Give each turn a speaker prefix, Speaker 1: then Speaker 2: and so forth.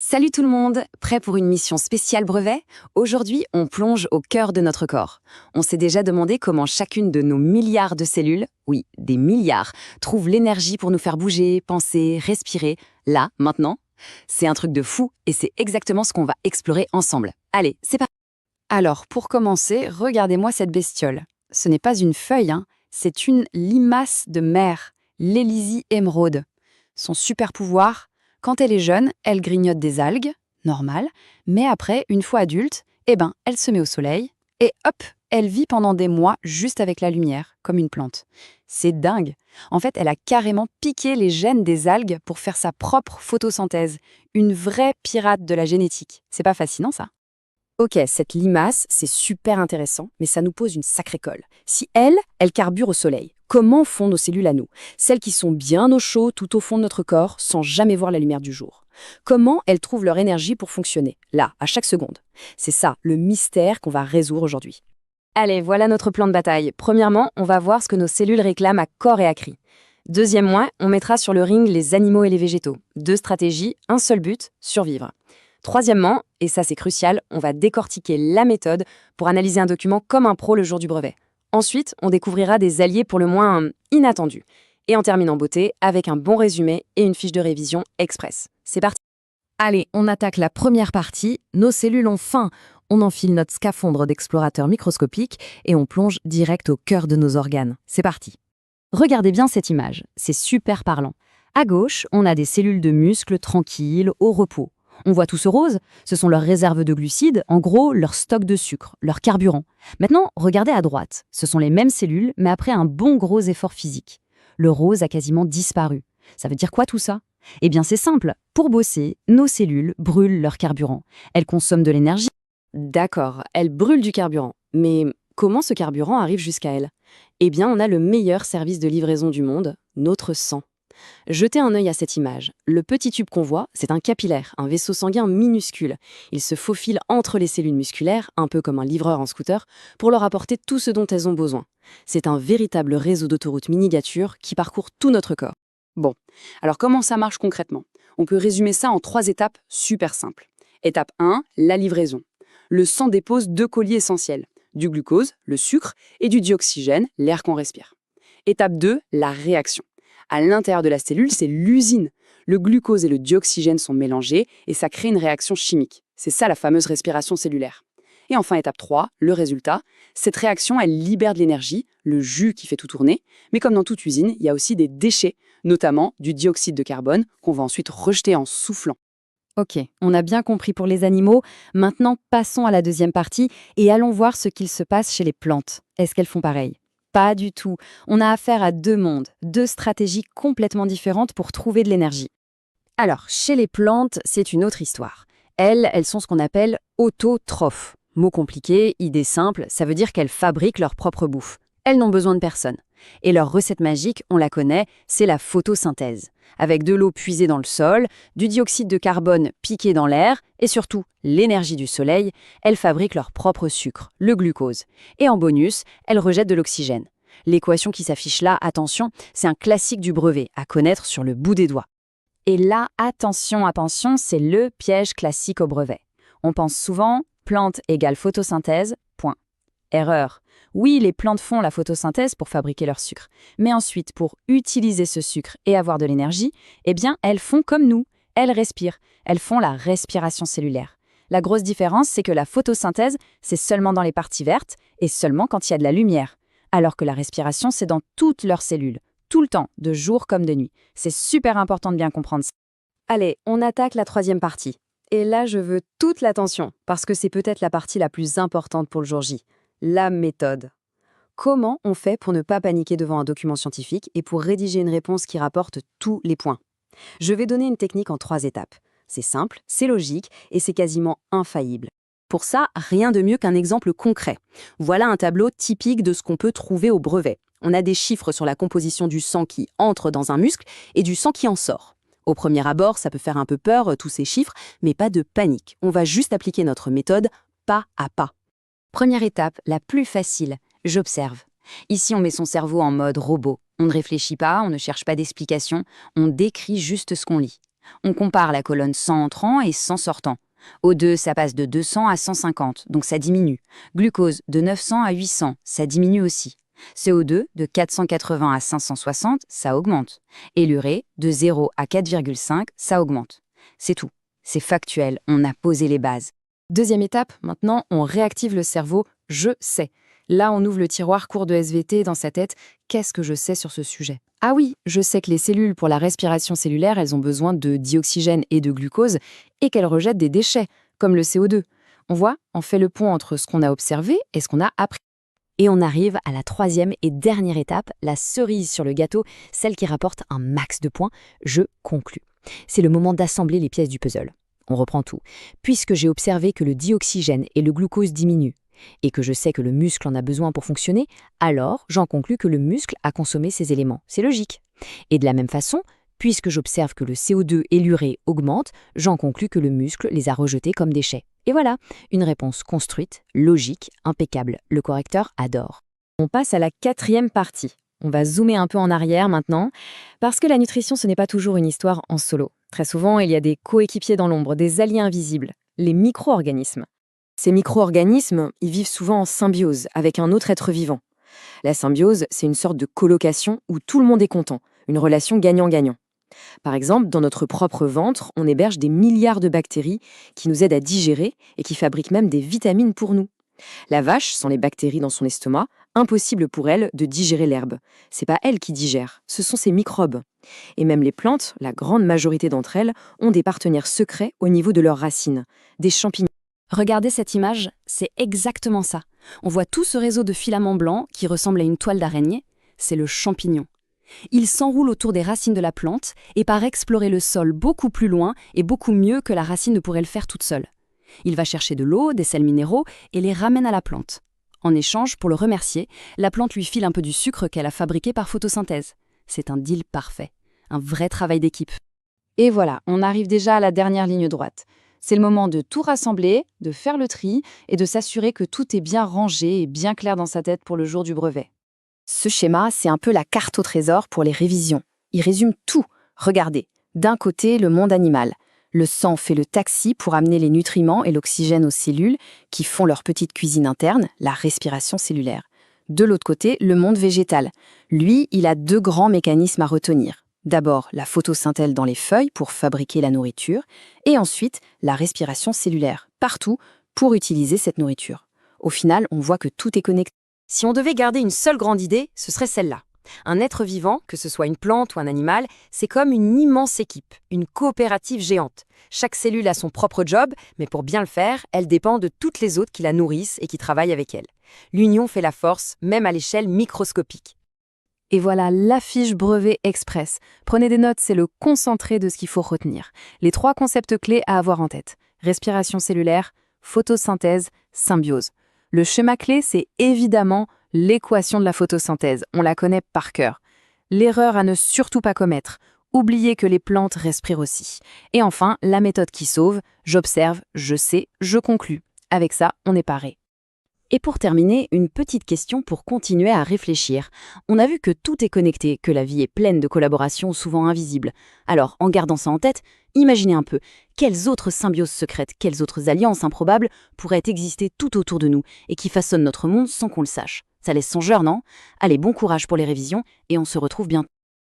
Speaker 1: Salut tout le monde, prêt pour une mission spéciale brevet? Aujourd'hui, on plonge au cœur de notre corps. On s'est déjà demandé comment chacune de nos milliards de cellules, oui, des milliards, trouve l'énergie pour nous faire bouger, penser, respirer, là, maintenant. C'est un truc de fou et c'est exactement ce qu'on va explorer ensemble. Allez, c'est parti.
Speaker 2: Alors, pour commencer, regardez-moi cette bestiole. Ce n'est pas une feuille, c'est une limace de mer, l'Hélisie émeraude. Son super pouvoir, quand elle est jeune, elle grignote des algues, normal, mais après, une fois adulte, elle se met au soleil et hop, elle vit pendant des mois juste avec la lumière, comme une plante. C'est dingue. En fait, elle a carrément piqué les gènes des algues pour faire sa propre photosynthèse. Une vraie pirate de la génétique. C'est pas fascinant, ça?
Speaker 3: Ok, cette limace, c'est super intéressant, mais ça nous pose une sacrée colle. Si elle carbure au soleil, comment font nos cellules à nous? Celles qui sont bien au chaud tout au fond de notre corps, sans jamais voir la lumière du jour. Comment elles trouvent leur énergie pour fonctionner, là, à chaque seconde? C'est ça, le mystère qu'on va résoudre aujourd'hui.
Speaker 1: Allez, voilà notre plan de bataille. Premièrement, on va voir ce que nos cellules réclament à corps et à cri. Deuxièmement, on mettra sur le ring les animaux et les végétaux. 2 stratégies, un seul but, survivre. Troisièmement, et ça c'est crucial, on va décortiquer la méthode pour analyser un document comme un pro le jour du brevet. Ensuite, on découvrira des alliés pour le moins inattendus. Et on termine en beauté avec un bon résumé et une fiche de révision express. C'est parti.
Speaker 3: Allez, on attaque la première partie. Nos cellules ont faim. On enfile notre scaphandre d'explorateur microscopique et on plonge direct au cœur de nos organes. C'est parti. Regardez bien cette image, c'est super parlant. À gauche, on a des cellules de muscles tranquilles, au repos. On voit tout ce rose, ce sont leurs réserves de glucides, en gros leur stock de sucre, leur carburant. Maintenant, regardez à droite, ce sont les mêmes cellules, mais après un bon gros effort physique. Le rose a quasiment disparu. Ça veut dire quoi tout ça? Eh bien c'est simple, pour bosser, nos cellules brûlent leur carburant. Elles consomment de l'énergie.
Speaker 1: D'accord, elle brûle du carburant. Mais comment ce carburant arrive jusqu'à elle? Eh bien, on a le meilleur service de livraison du monde, notre sang. Jetez un œil à cette image. Le petit tube qu'on voit, c'est un capillaire, un vaisseau sanguin minuscule. Il se faufile entre les cellules musculaires, un peu comme un livreur en scooter, pour leur apporter tout ce dont elles ont besoin. C'est un véritable réseau d'autoroutes miniatures qui parcourt tout notre corps. Bon, alors comment ça marche concrètement? On peut résumer ça en 3 étapes super simples. Étape 1, la livraison. Le sang dépose 2 colis essentiels, du glucose, le sucre, et du dioxygène, l'air qu'on respire. Étape 2, la réaction. À l'intérieur de la cellule, c'est l'usine. Le glucose et le dioxygène sont mélangés et ça crée une réaction chimique. C'est ça la fameuse respiration cellulaire. Et enfin, étape 3, le résultat. Cette réaction, elle libère de l'énergie, le jus qui fait tout tourner. Mais comme dans toute usine, il y a aussi des déchets, notamment du dioxyde de carbone, qu'on va ensuite rejeter en soufflant.
Speaker 3: Ok, on a bien compris pour les animaux. Maintenant, passons à la deuxième partie et allons voir ce qu'il se passe chez les plantes. Est-ce qu'elles font pareil? Pas du tout. On a affaire à 2 mondes, 2 stratégies complètement différentes pour trouver de l'énergie. Alors, chez les plantes, c'est une autre histoire. Elles sont ce qu'on appelle autotrophes. Mot compliqué, idée simple, ça veut dire qu'elles fabriquent leur propre bouffe. Elles n'ont besoin de personne. Et leur recette magique, on la connaît, c'est la photosynthèse. Avec de l'eau puisée dans le sol, du dioxyde de carbone piqué dans l'air et surtout l'énergie du soleil, elles fabriquent leur propre sucre, le glucose. Et en bonus, elles rejettent de l'oxygène. L'équation qui s'affiche là, attention, c'est un classique du brevet, à connaître sur le bout des doigts. Et là, attention, c'est le piège classique au brevet. On pense souvent plante égale photosynthèse, point. Erreur. Oui, les plantes font la photosynthèse pour fabriquer leur sucre. Mais ensuite, pour utiliser ce sucre et avoir de l'énergie, eh bien, elles font comme nous. Elles respirent. Elles font la respiration cellulaire. La grosse différence, c'est que la photosynthèse, c'est seulement dans les parties vertes et seulement quand il y a de la lumière. Alors que la respiration, c'est dans toutes leurs cellules. Tout le temps, de jour comme de nuit. C'est super important de bien comprendre ça.
Speaker 1: Allez, on attaque la 3e partie. Et là, je veux toute l'attention, parce que c'est peut-être la partie la plus importante pour le jour J. La méthode. Comment on fait pour ne pas paniquer devant un document scientifique et pour rédiger une réponse qui rapporte tous les points? Je vais donner une technique en 3 étapes. C'est simple, c'est logique et c'est quasiment infaillible. Pour ça, rien de mieux qu'un exemple concret. Voilà un tableau typique de ce qu'on peut trouver au brevet. On a des chiffres sur la composition du sang qui entre dans un muscle et du sang qui en sort. Au premier abord, ça peut faire un peu peur, tous ces chiffres, mais pas de panique. On va juste appliquer notre méthode pas à pas.
Speaker 2: Première étape, la plus facile, j'observe. Ici, on met son cerveau en mode robot. On ne réfléchit pas, on ne cherche pas d'explication, on décrit juste ce qu'on lit. On compare la colonne 100 entrant et 100 sortant. O2, ça passe de 200 à 150, donc ça diminue. Glucose, de 900 à 800, ça diminue aussi. CO2, de 480 à 560, ça augmente. Et l'urée, de 0 à 4,5, ça augmente. C'est tout. C'est factuel, on a posé les bases.
Speaker 3: Deuxième étape, maintenant, on réactive le cerveau « je sais ». Là, on ouvre le tiroir cours de SVT dans sa tête. Qu'est-ce que je sais sur ce sujet? Ah oui, je sais que les cellules pour la respiration cellulaire, elles ont besoin de dioxygène et de glucose et qu'elles rejettent des déchets, comme le CO2. On voit, on fait le pont entre ce qu'on a observé et ce qu'on a appris. Et on arrive à la troisième et dernière étape, la cerise sur le gâteau, celle qui rapporte un max de points. Je conclus. C'est le moment d'assembler les pièces du puzzle. On reprend tout. Puisque j'ai observé que le dioxygène et le glucose diminuent, et que je sais que le muscle en a besoin pour fonctionner, alors j'en conclus que le muscle a consommé ces éléments. C'est logique. Et de la même façon, puisque j'observe que le CO2 et l'urée augmentent, j'en conclus que le muscle les a rejetés comme déchets. Et voilà, une réponse construite, logique, impeccable. Le correcteur adore. On passe à la quatrième partie. On va zoomer un peu en arrière maintenant, parce que la nutrition, ce n'est pas toujours une histoire en solo. Très souvent, il y a des coéquipiers dans l'ombre, des alliés invisibles, les micro-organismes. Ces micro-organismes, ils vivent souvent en symbiose avec un autre être vivant. La symbiose, c'est une sorte de colocation où tout le monde est content, une relation gagnant-gagnant. Par exemple, dans notre propre ventre, on héberge des milliards de bactéries qui nous aident à digérer et qui fabriquent même des vitamines pour nous. La vache, sans les bactéries dans son estomac, impossible pour elle de digérer l'herbe. C'est pas elle qui digère, ce sont ses microbes. Et même les plantes, la grande majorité d'entre elles, ont des partenaires secrets au niveau de leurs racines, des champignons. Regardez cette image, c'est exactement ça. On voit tout ce réseau de filaments blancs qui ressemble à une toile d'araignée, c'est le champignon. Il s'enroule autour des racines de la plante et part explorer le sol beaucoup plus loin et beaucoup mieux que la racine ne pourrait le faire toute seule. Il va chercher de l'eau, des sels minéraux et les ramène à la plante. En échange, pour le remercier, la plante lui file un peu du sucre qu'elle a fabriqué par photosynthèse. C'est un deal parfait, un vrai travail d'équipe. Et voilà, on arrive déjà à la dernière ligne droite. C'est le moment de tout rassembler, de faire le tri et de s'assurer que tout est bien rangé et bien clair dans sa tête pour le jour du brevet. Ce schéma, c'est un peu la carte au trésor pour les révisions. Il résume tout. Regardez, d'un côté, le monde animal. Le sang fait le taxi pour amener les nutriments et l'oxygène aux cellules qui font leur petite cuisine interne, la respiration cellulaire. De l'autre côté, le monde végétal. Lui, il a deux grands mécanismes à retenir. D'abord, la photosynthèse dans les feuilles pour fabriquer la nourriture, et ensuite, la respiration cellulaire, partout, pour utiliser cette nourriture. Au final, on voit que tout est connecté. Si on devait garder une seule grande idée, ce serait celle-là. Un être vivant, que ce soit une plante ou un animal, c'est comme une immense équipe, une coopérative géante. Chaque cellule a son propre job, mais pour bien le faire, elle dépend de toutes les autres qui la nourrissent et qui travaillent avec elle. L'union fait la force, même à l'échelle microscopique. Et voilà l'affiche brevet express. Prenez des notes, c'est le concentré de ce qu'il faut retenir. Les 3 concepts clés à avoir en tête. Respiration cellulaire, photosynthèse, symbiose. Le schéma clé, c'est évidemment l'équation de la photosynthèse. On la connaît par cœur. L'erreur à ne surtout pas commettre. Oubliez que les plantes respirent aussi. Et enfin, la méthode qui sauve. J'observe, je sais, je conclus. Avec ça, on est paré. Et pour terminer, une petite question pour continuer à réfléchir. On a vu que tout est connecté, que la vie est pleine de collaborations souvent invisibles. Alors, en gardant ça en tête, imaginez un peu, quelles autres symbioses secrètes, quelles autres alliances improbables pourraient exister tout autour de nous et qui façonnent notre monde sans qu'on le sache. Ça laisse songeur, non? Allez, bon courage pour les révisions et on se retrouve bientôt.